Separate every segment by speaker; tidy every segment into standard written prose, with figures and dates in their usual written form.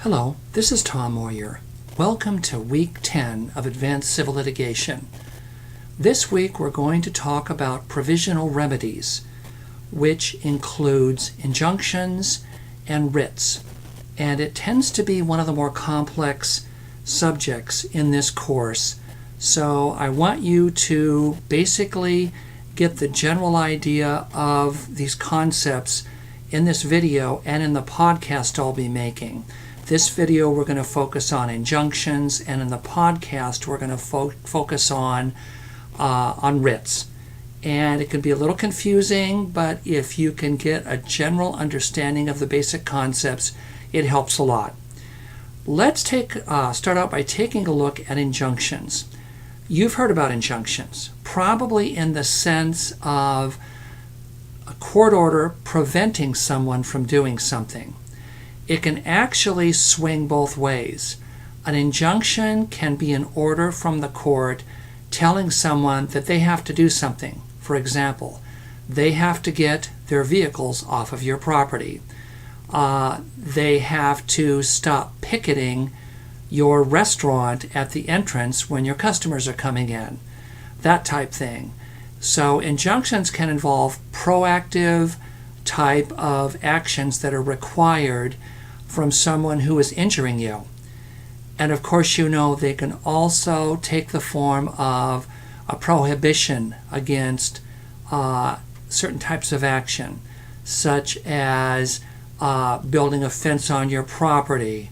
Speaker 1: Hello, this is Tom Moyer. Welcome to Week 10 of Advanced Civil Litigation. This week we're going to talk about provisional remedies, which includes injunctions and writs. And it tends to be one of the more complex subjects in this course. So I want you to basically get the general idea of these concepts in this video and in the podcast I'll be making. This video we're going to focus on injunctions, and in the podcast we're going to focus on writs. And it can be a little confusing, but if you can get a general understanding of the basic concepts, it helps a lot. Let's start out by taking a look at injunctions. You've heard about injunctions, probably in the sense of a court order preventing someone from doing something. It can actually swing both ways. An injunction can be an order from the court telling someone that they have to do something. For example, they have to get their vehicles off of your property. They have to stop picketing your restaurant at the entrance when your customers are coming in. That type thing. So injunctions can involve proactive type of actions that are required from someone who is injuring you. And of course, you know, they can also take the form of a prohibition against certain types of action, such as building a fence on your property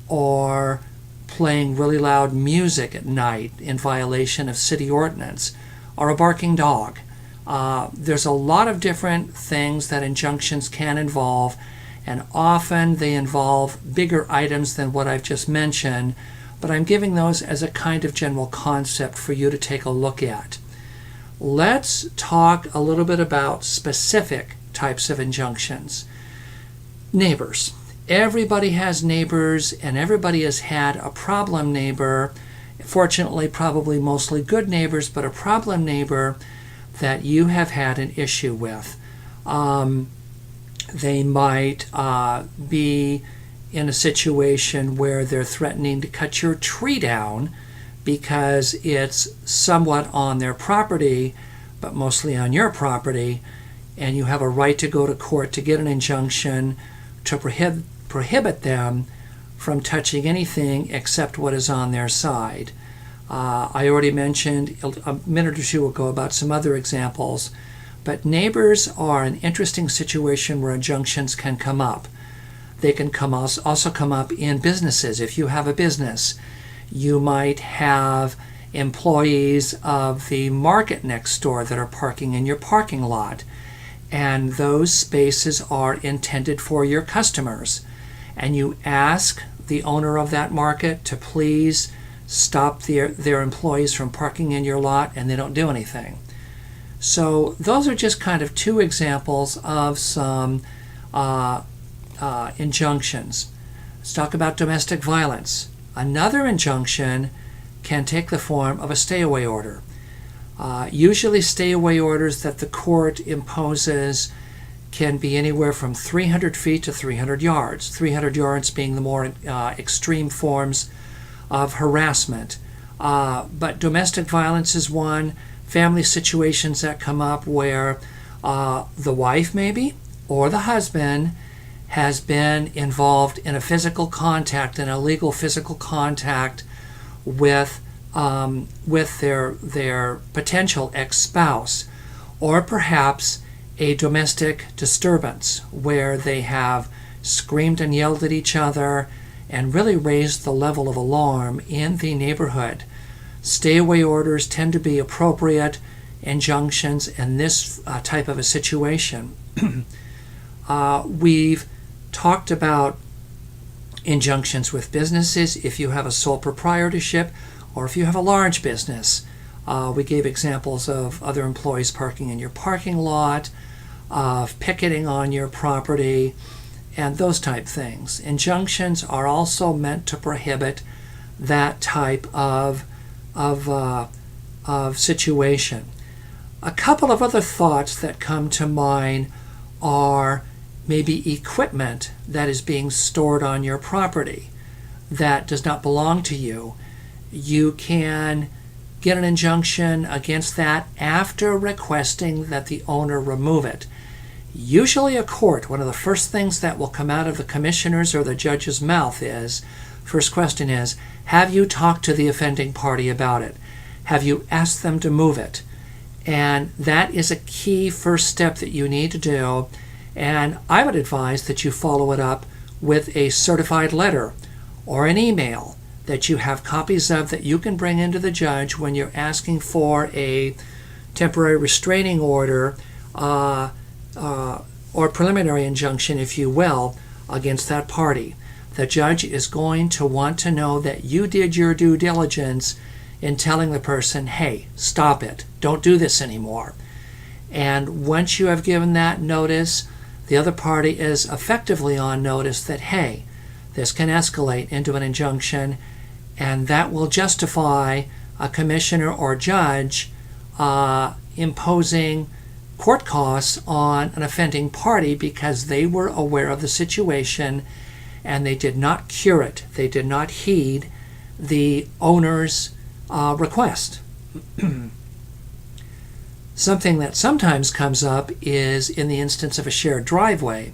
Speaker 1: or playing really loud music at night in violation of city ordinance, or a barking dog. There's a lot of different things that injunctions can involve, and often they involve bigger items than what I've just mentioned, but I'm giving those as a kind of general concept for you to take a look at. Let's talk a little bit about specific types of injunctions. Neighbors. Everybody has neighbors, and everybody has had a problem neighbor. Fortunately, probably mostly good neighbors, but a problem neighbor that you have had an issue with. They might be in a situation where they're threatening to cut your tree down because it's somewhat on their property, but mostly on your property, and you have a right to go to court to get an injunction to prohibit them from touching anything except what is on their side. I already mentioned a minute or two ago about some other examples, but neighbors are an interesting situation where injunctions can come up. They can also come up in businesses. If you have a business, you might have employees of the market next door that are parking in your parking lot, and those spaces are intended for your customers. And you ask the owner of that market to please stop their employees from parking in your lot, and they don't do anything. So those are just kind of two examples of some injunctions. Let's talk about domestic violence. Another injunction can take the form of a stay-away order. Usually stay-away orders that the court imposes can be anywhere from 300 feet to 300 yards. 300 yards being the more extreme forms of harassment. But domestic violence is one. Family situations that come up where the wife maybe or the husband has been involved in a physical contact, an illegal physical contact with their potential ex-spouse, or perhaps a domestic disturbance where they have screamed and yelled at each other and really raised the level of alarm in the neighborhood. Stay-away orders tend to be appropriate injunctions in this type of a situation. We've talked about injunctions with businesses if you have a sole proprietorship or if you have a large business. We gave examples of other employees parking in your parking lot, of picketing on your property, and those type things. Injunctions are also meant to prohibit that type of situation. A couple of other thoughts that come to mind are maybe equipment that is being stored on your property. that does not belong to you, you can get an injunction against that after requesting that the owner remove it. Usually a court, one of the first things that will come out of the commissioner's or the judge's mouth is, first question is, have you talked to the offending party about it? Have you asked them to move it? And that is a key first step that you need to do. And I would advise that you follow it up with a certified letter or an email that you have copies of that you can bring into the judge when you're asking for a temporary restraining order or preliminary injunction, if you will, against that party. The judge is going to want to know that you did your due diligence in telling the person, hey, stop it, don't do this anymore. And once you have given that notice, the other party is effectively on notice that, hey, this can escalate into an injunction, and that will justify a commissioner or judge imposing court costs on an offending party because they were aware of the situation and they did not cure it. They did not heed the owner's request. Something that sometimes comes up is in the instance of a shared driveway.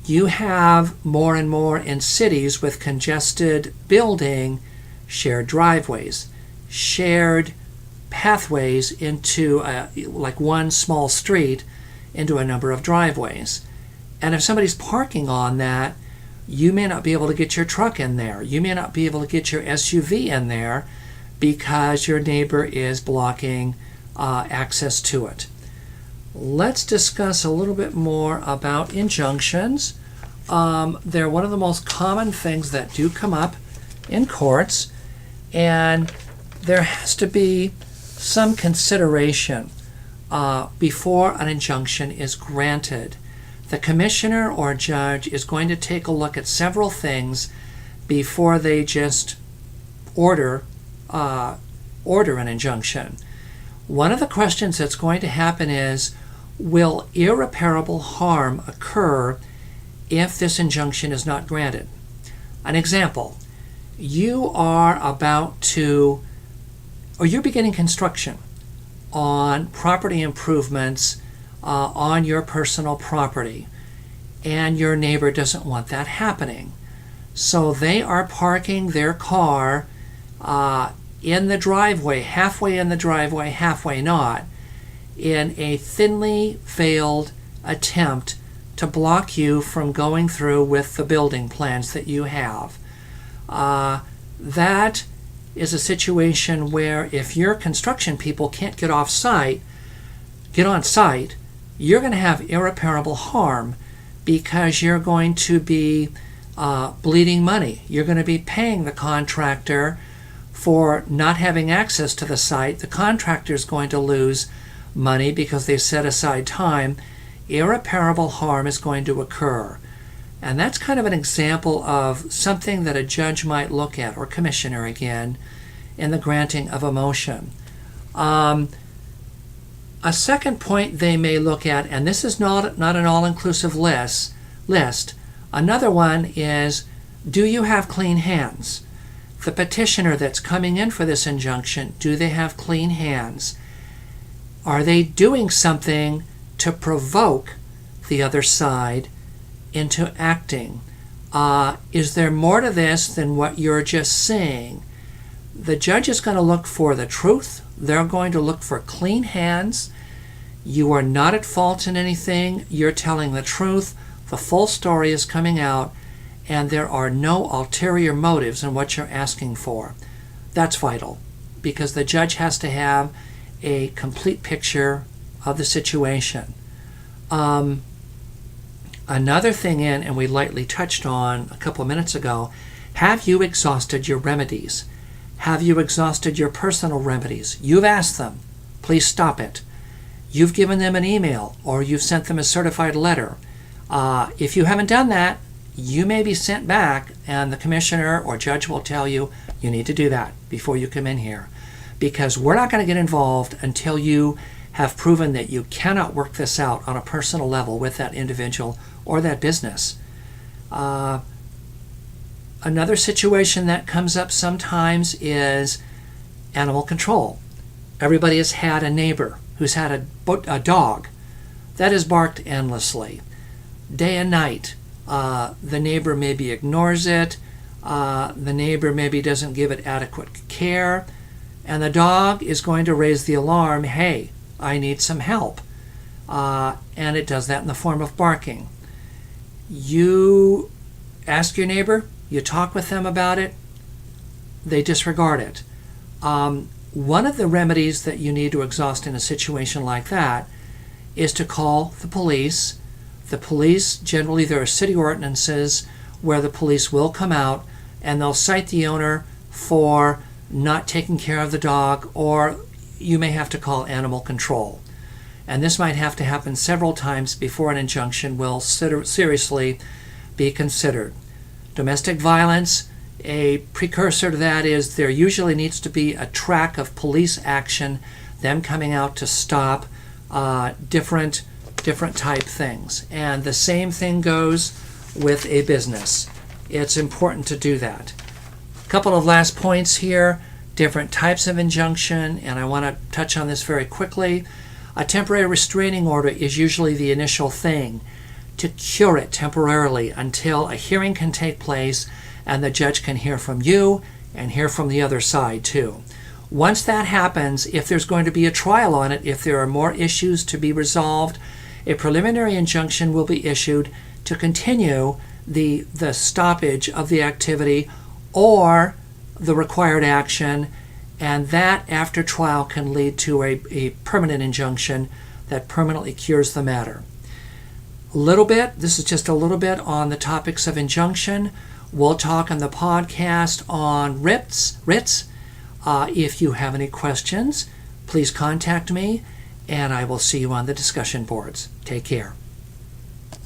Speaker 1: You have more and more in cities with congested building shared driveways, shared pathways into like one small street into a number of driveways. And if somebody's parking on that, you may not be able to get your truck in there. You may not be able to get your SUV in there because your neighbor is blocking access to it. Let's discuss a little bit more about injunctions. They're one of the most common things that do come up in courts, and there has to be some consideration before an injunction is granted. The commissioner or judge is going to take a look at several things before they just order an injunction. One of the questions that's going to happen is, will irreparable harm occur if this injunction is not granted? An example, you are about to, or you're beginning construction on property improvements on your personal property, and your neighbor doesn't want that happening. So they are parking their car in the driveway, halfway in the driveway, halfway not, in a thinly veiled attempt to block you from going through with the building plans that you have. That is a situation where if your construction people can't get on site, you're going to have irreparable harm because you're going to be bleeding money. You're going to be paying the contractor for not having access to the site. The contractor is going to lose money because they set aside time. Irreparable harm is going to occur. And that's kind of an example of something that a judge might look at, or commissioner again, in the granting of a motion. A second point they may look at, and this is not an all-inclusive list, another one is, do you have clean hands? The petitioner that's coming in for this injunction, do they have clean hands? Are they doing something to provoke the other side into acting? Is there more to this than what you're just saying? The judge is going to look for the truth. They're going to look for clean hands. You are not at fault in anything. You're telling the truth. The full story is coming out, and there are no ulterior motives in what you're asking for. That's vital, because the judge has to have a complete picture of the situation. Another thing and we lightly touched on a couple of minutes ago, have you exhausted your remedies? Have you exhausted your personal remedies? You've asked them, please stop it. You've given them an email, or you've sent them a certified letter. If you haven't done that, you may be sent back, and the commissioner or judge will tell you, you need to do that before you come in here, because we're not going to get involved until you have proven that you cannot work this out on a personal level with that individual or that business. Another situation that comes up sometimes is animal control. Everybody has had a neighbor who's had a dog that has barked endlessly, day and night. The neighbor maybe ignores it. The neighbor maybe doesn't give it adequate care. And the dog is going to raise the alarm, hey, I need some help. And it does that in the form of barking. You ask your neighbor, you talk with them about it, they disregard it. One of the remedies that you need to exhaust in a situation like that is to call the police. The police, generally there are city ordinances where the police will come out and they'll cite the owner for not taking care of the dog, or you may have to call animal control. And this might have to happen several times before an injunction will seriously be considered. Domestic violence, a precursor to that is there usually needs to be a track of police action, them coming out to stop different type things. And the same thing goes with a business. It's important to do that. A couple of last points here, different types of injunction, and I want to touch on this very quickly. A temporary restraining order is usually the initial thing to cure it temporarily until a hearing can take place and the judge can hear from you and hear from the other side too. Once that happens, if there's going to be a trial on it, if there are more issues to be resolved, a preliminary injunction will be issued to continue the stoppage of the activity or the required action, and that after trial can lead to a permanent injunction that permanently cures the matter. This is just a little bit on the topics of injunction. We'll talk on the podcast on writs. If you have any questions, please contact me, and I will see you on the discussion boards. Take care.